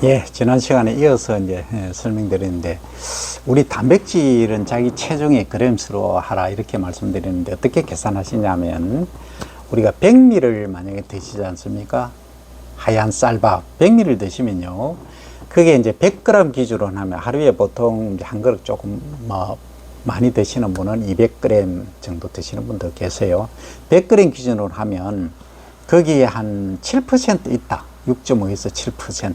예, 지난 시간에 이어서 이제 설명드렸는데, 우리 단백질은 자기 체중의 그램수로 하라 이렇게 말씀드렸는데, 어떻게 계산하시냐면, 우리가 백미를 만약에 드시지 않습니까? 하얀 쌀밥 100ml 드시면요, 그게 이제 100g 기준으로 하면 하루에 보통 이제 한 그릇 조금 뭐 많이 드시는 분은 200g 정도 드시는 분도 계세요. 100g 기준으로 하면 거기에 한 7% 있다. 6.5에서 7%.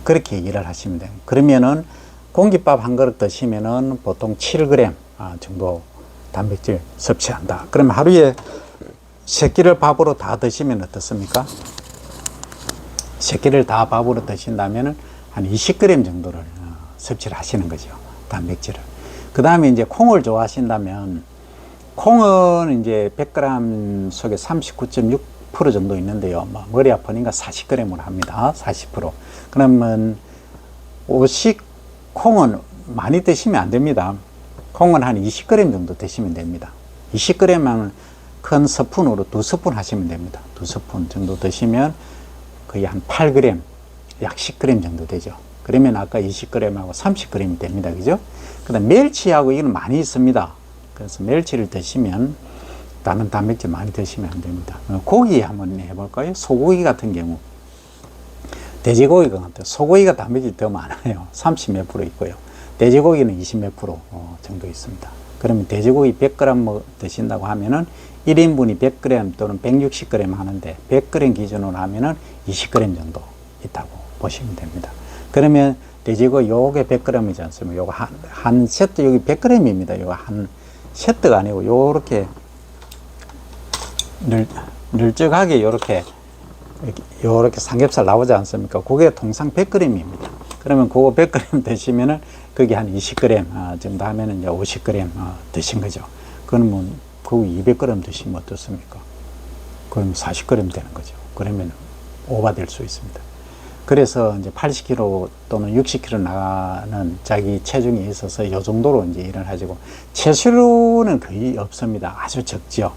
그렇게 얘기를 하시면 돼요. 그러면은 공깃밥 한 그릇 드시면은 보통 7g 정도 단백질 섭취한다. 그러면 하루에 3끼를 밥으로 다 드시면 어떻습니까? 3끼를 다 밥으로 드신다면은 한 20g 정도를 섭취를 하시는 거죠. 단백질을. 그 다음에 이제 콩을 좋아하신다면, 콩은 이제 100g 속에 39.6% 정도 있는데요. 머리 아프니까 40g으로 합니다. 40%. 그러면 콩은 많이 드시면 안 됩니다. 콩은 한 20g 정도 드시면 됩니다. 20g은 큰 스푼으로 2스푼 하시면 됩니다. 2스푼 정도 드시면 거의 한 8g, 약 10g 정도 되죠. 그러면 아까 20g하고 30g이 됩니다. 그죠? 그 다음 멸치하고 이건 많이 있습니다. 그래서 멸치를 드시면 다른 단백질 많이 드시면 안 됩니다. 고기 한번 해볼까요? 소고기 같은 경우, 돼지고기 같은 소고기가 단백질이 더 많아요. 30 몇 프로 있고요. 돼지고기는 20 몇 프로 정도 있습니다. 그러면 돼지고기 100g 드신다고 하면은 1인분이 100g 또는 160g 하는데 100g 기준으로 하면은 20g 정도 있다고 보시면 됩니다. 그러면 돼지고기 요게 100g이지 않습니까? 요거 한 세트 여기 100g입니다. 요거 한 세트가 아니고 요렇게 널쩍하게 요렇게 삼겹살 나오지 않습니까? 그게 통상 100g입니다. 그러면 그거 100g 드시면은 그게 한 20g 정도 하면은 이제 50g 드신 거죠. 그러면 그거 200g 드시면 어떻습니까? 그럼 40g 되는 거죠. 그러면 오버될 수 있습니다. 그래서 이제 80kg 또는 60kg 나가는 자기 체중이 있어서 이 정도로 이제 일을 하시고, 채소는 거의 없습니다. 아주 적죠.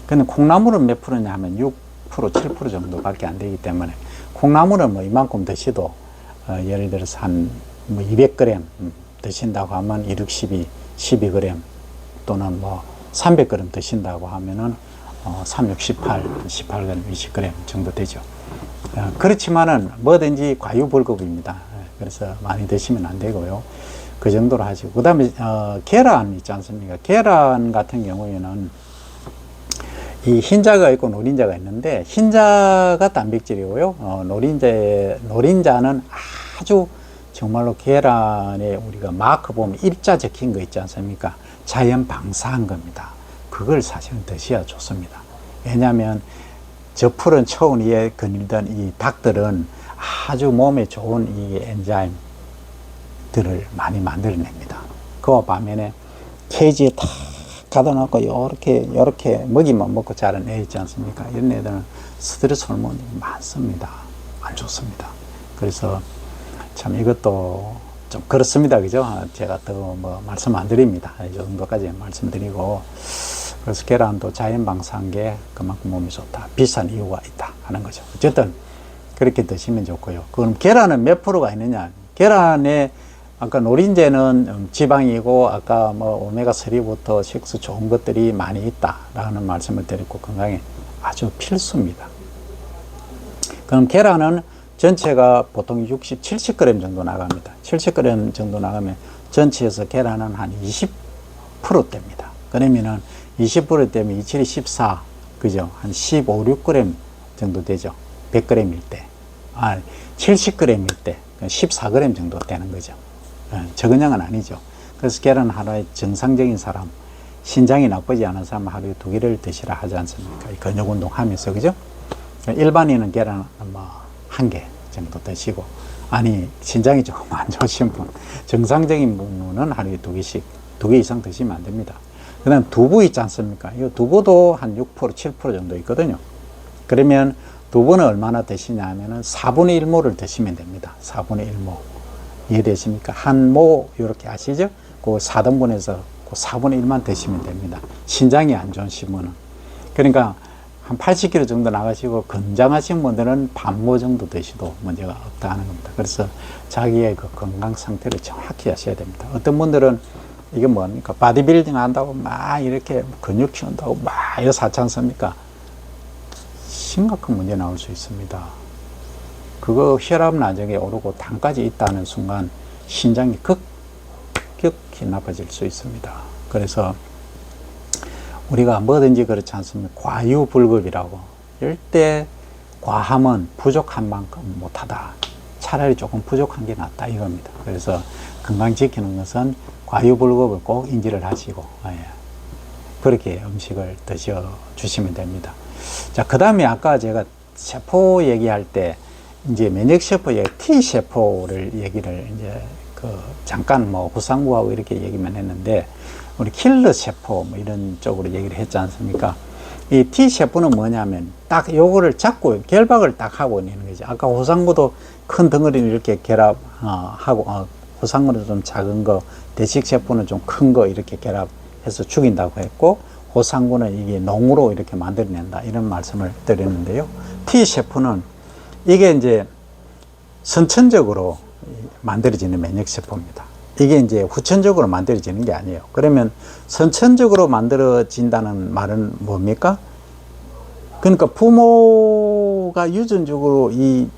근데 콩나물은 몇 프로냐 하면 6%, 7% 정도밖에 안 되기 때문에, 콩나물은 뭐 이만큼 드셔도 예를 들어서 한 뭐 200g 드신다고 하면 1, 6, 12g 또는 뭐 300g 드신다고 하면은 3, 6, 18, 18g, 20g 정도 되죠. 그렇지만은 뭐든지 과유불급입니다. 그래서 많이 드시면 안 되고요. 그 정도로 하시고, 그 다음에 계란 있지 않습니까? 계란 같은 경우에는 이 흰자가 있고 노린자가 있는데, 흰자가 단백질이고요. 노린자는 아주 정말로 계란에 우리가 마크 보면 일자 적힌 거 있지 않습니까? 자연 방사한 겁니다. 그걸 사실은 드셔야 좋습니다. 왜냐하면 저 푸른 초원 위에 거닐던 이 닭들은 아주 몸에 좋은 이 엔자임들을 많이 만들어냅니다. 그와 반면에 케이지에 탁 가둬 놓고 요렇게 먹이만 먹고 자란 애 있지 않습니까? 이런 애들은 스트레스 호르몬이 많습니다. 안 좋습니다. 그래서 참 이것도 좀 그렇습니다. 그죠? 제가 더 뭐 말씀 안 드립니다. 이 정도까지 말씀드리고, 그래서 계란도 자연 방사한 게 그만큼 몸이 좋다, 비싼 이유가 있다 하는 거죠. 어쨌든 그렇게 드시면 좋고요. 그럼 계란은 몇 프로가 있느냐? 계란에 아까 노린재는 지방이고, 아까 뭐 오메가3부터 식수 좋은 것들이 많이 있다라는 말씀을 드렸고, 건강에 아주 필수입니다. 그럼 계란은 전체가 보통 60, 70g 정도 나갑니다. 70g 정도 나가면 전체에서 계란은 한 20%대입니다. 그러면은 20% 되면 27이 14, 그죠? 한 15, 6g 정도 되죠. 100g일 때. 70g일 때 14g 정도 되는 거죠. 적은 양은 아니죠. 그래서 계란 하루에 정상적인 사람, 신장이 나쁘지 않은 사람 하루에 2개를 드시라 하지 않습니까? 근육 운동 하면서, 그죠? 일반인은 계란 뭐 1개 정도 드시고, 신장이 조금 안 좋으신 분, 정상적인 분은 하루에 2개씩, 2개 이상 드시면 안 됩니다. 그 다음 두부 있지 않습니까? 이 두부도 한 6%, 7% 정도 있거든요. 그러면 두부는 얼마나 드시냐 하면은 4분의 1모를 드시면 됩니다. 4분의 1모. 이해되십니까? 한 모, 이렇게 아시죠? 그 4등분해서 그 4분의 1만 드시면 됩니다. 신장이 안 좋으신 분은. 그러니까 한 80kg 정도 나가시고 건장하신 분들은 반모 정도 드셔도 문제가 없다 하는 겁니다. 그래서 자기의 그 건강 상태를 정확히 아셔야 됩니다. 어떤 분들은 이게 뭡니까? 바디빌딩 한다고 막 이렇게 근육 키운다고 막 이거 사지 않습니까? 심각한 문제 나올 수 있습니다. 그거 혈압 나중에 오르고 당까지 있다는 순간 신장이 급격히 나빠질 수 있습니다. 그래서 우리가 뭐든지 그렇지 않습니까? 과유불급이라고. 일대 과함은 부족한 만큼 못하다. 차라리 조금 부족한 게 낫다 이겁니다. 그래서 건강 지키는 것은 과유불급을 꼭 인지를 하시고 그렇게 음식을 드셔 주시면 됩니다. 자, 그 다음에 아까 제가 세포 얘기할 때 이제 면역세포의 T세포를 얘기를 이제 잠깐 뭐 후상부하고 이렇게 얘기만 했는데 우리 킬러 세포 뭐 이런 쪽으로 얘기를 했지 않습니까? 이 T세포는 뭐냐면 딱 요거를 잡고 결박을 딱 하고 있는 거죠. 아까 후상부도 큰 덩어리를 이렇게 결합하고 후상부는 좀 작은 거, 대식세포는 좀 큰 거 이렇게 결합해서 죽인다고 했고 후상부는 이게 농으로 이렇게 만들어낸다 이런 말씀을 드렸는데요. T세포는 이게 이제 선천적으로 만들어지는 면역세포입니다. 이게 이제 후천적으로 만들어지는 게 아니에요. 그러면 선천적으로 만들어진다는 말은 뭡니까? 그러니까 부모가 유전적으로 이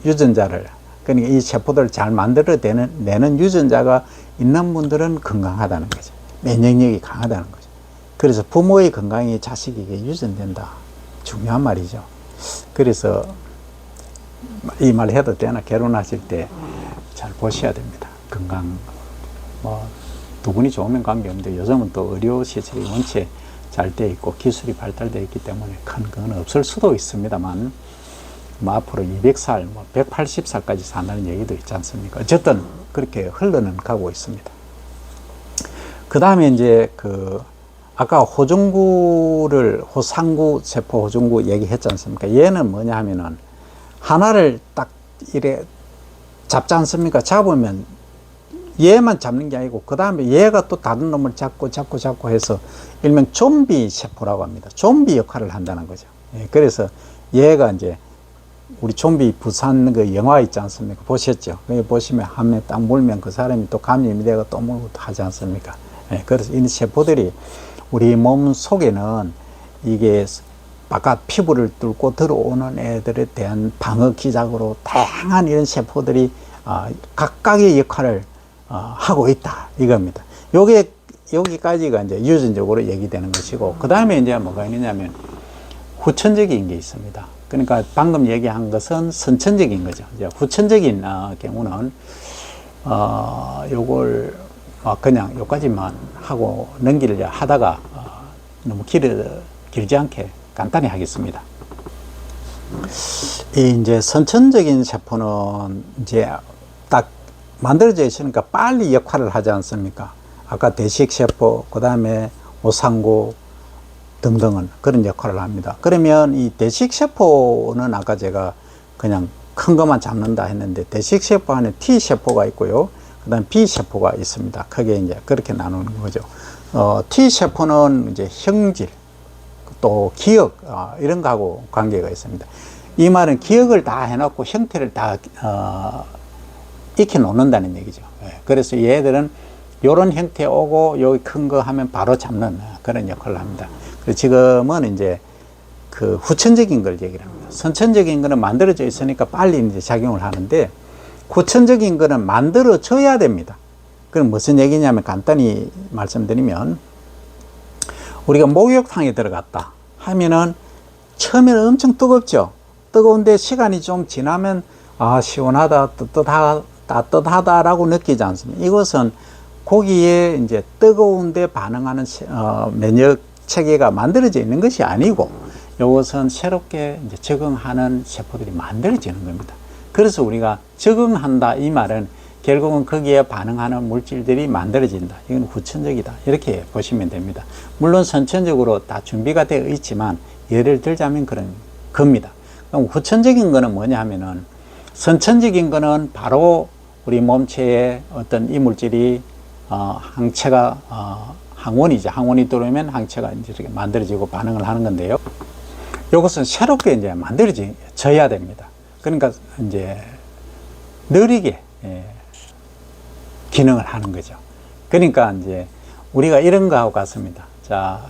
유전자를, 그러니까 이 세포들을 잘 만들어내는 유전자가 있는 분들은 건강하다는 거죠. 면역력이 강하다는 거죠. 그래서 부모의 건강이 자식에게 유전된다. 중요한 말이죠. 그래서 이 말 해도 되나? 결혼하실 때 잘 보셔야 됩니다. 건강, 두 분이 좋으면 관계없는데 요즘은 또 의료 시설이 원체 잘 돼 있고 기술이 발달되어 있기 때문에 큰 건 없을 수도 있습니다만 앞으로 200살, 180살까지 산다는 얘기도 있지 않습니까? 어쨌든 그렇게 흘러는 가고 있습니다. 그 다음에 이제 아까 호상구 세포 호중구 얘기했지 않습니까? 얘는 뭐냐 하면은 하나를 딱 이래 잡지 않습니까? 잡으면 얘만 잡는 게 아니고 그 다음에 얘가 또 다른 놈을 잡고 해서 일명 좀비 세포라고 합니다. 좀비 역할을 한다는 거죠. 그래서 얘가 이제 우리 좀비 부산 그 영화 있지 않습니까? 보셨죠? 거기 보시면 한 명 딱 물면 그 사람이 또 감염이 되고 또 물고 또 하지 않습니까? 그래서 이 세포들이 우리 몸 속에는 이게 바깥 피부를 뚫고 들어오는 애들에 대한 방어 기작으로 다양한 이런 세포들이 각각의 역할을 하고 있다 이겁니다. 여기까지가 이제 유전적으로 얘기되는 것이고 그 다음에 이제 뭐가 있느냐면 후천적인 게 있습니다. 그러니까 방금 얘기한 것은 선천적인 거죠. 이제 후천적인 경우는 요걸 그냥 요까지만 하고 넘기려 하다가 너무 길지 않게 간단히 하겠습니다. 이제 선천적인 세포는 이제 딱 만들어져 있으니까 빨리 역할을 하지 않습니까? 아까 대식세포, 그 다음에 오상구 등등은 그런 역할을 합니다. 그러면 이 대식세포는 아까 제가 그냥 큰 것만 잡는다 했는데 대식세포 안에 T세포가 있고요. 그 다음 B세포가 있습니다. 크게 이제 그렇게 나누는 거죠. T세포는 이제 형질, 또 기억, 이런 거하고 관계가 있습니다. 이 말은 기억을 다 해놓고 형태를 다, 익혀 놓는다는 얘기죠. 그래서 얘들은 요런 형태 오고 여기 큰 거 하면 바로 잡는 그런 역할을 합니다. 그래서 지금은 이제 그 후천적인 걸 얘기를 합니다. 선천적인 거는 만들어져 있으니까 빨리 이제 작용을 하는데 후천적인 거는 만들어져야 됩니다. 그럼 무슨 얘기냐면 간단히 말씀드리면 우리가 목욕탕에 들어갔다 하면은 처음에는 엄청 뜨겁죠. 뜨거운데 시간이 좀 지나면 시원하다, 따뜻하다라고 느끼지 않습니까? 이것은 고기에 이제 뜨거운데 반응하는 면역 체계가 만들어져 있는 것이 아니고 이것은 새롭게 이제 적응하는 세포들이 만들어지는 겁니다. 그래서 우리가 적응한다 이 말은 결국은 거기에 반응하는 물질들이 만들어진다. 이건 후천적이다. 이렇게 보시면 됩니다. 물론 선천적으로 다 준비가 되어 있지만 예를 들자면 그런 겁니다. 그럼 후천적인 거는 뭐냐 하면은 선천적인 거는 바로 우리 몸체에 어떤 이물질이 항체가 항원이죠. 항원이 들어오면 항체가 이제 이렇게 만들어지고 반응을 하는 건데요. 이것은 새롭게 이제 만들어져야 됩니다. 그러니까 이제 느리게 기능을 하는 거죠. 그러니까 이제 우리가 이런 거하고 같습니다. 자,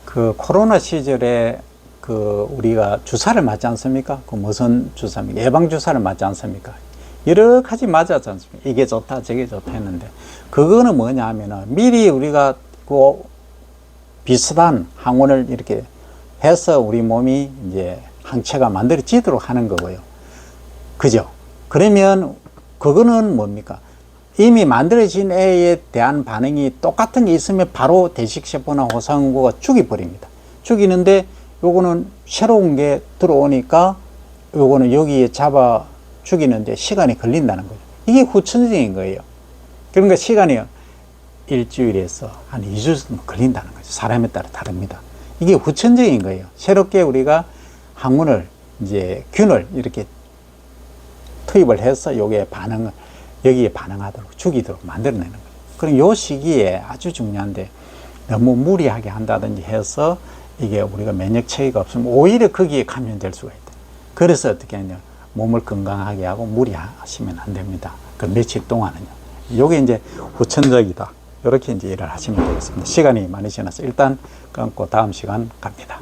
그 코로나 시절에 그 우리가 주사를 맞지 않습니까? 그 무슨 주사입니까? 예방 주사를 맞지 않습니까? 여러 가지 맞았지 않습니까? 이게 좋다, 저게 좋다 했는데, 그거는 뭐냐 하면은 미리 우리가 그 비슷한 항원을 이렇게 해서 우리 몸이 이제 항체가 만들어지도록 하는 거고요. 그죠? 그러면 그거는 뭡니까? 이미 만들어진 애에 대한 반응이 똑같은 게 있으면 바로 대식세포나 호상구가 죽여버립니다. 죽이는데 요거는 새로운 게 들어오니까 요거는 여기에 잡아 죽이는데 시간이 걸린다는 거죠. 이게 후천적인 거예요. 그러니까 시간이 일주일에서 한 2주 정도 걸린다는 거죠. 사람에 따라 다릅니다. 이게 후천적인 거예요. 새롭게 우리가 항문을 이제 균을 이렇게 투입을 해서 여기에 반응하도록 죽이도록 만들어내는 거예요. 그럼 요 시기에 아주 중요한데 너무 무리하게 한다든지 해서 이게 우리가 면역 체계가 없으면 오히려 거기에 감염될 수가 있다. 그래서 어떻게 하냐, 몸을 건강하게 하고 무리하시면 안 됩니다. 그 며칠 동안은요. 요게 이제 후천적이다. 이렇게 이제 일을 하시면 되겠습니다. 시간이 많이 지나서 일단 끊고 다음 시간 갑니다.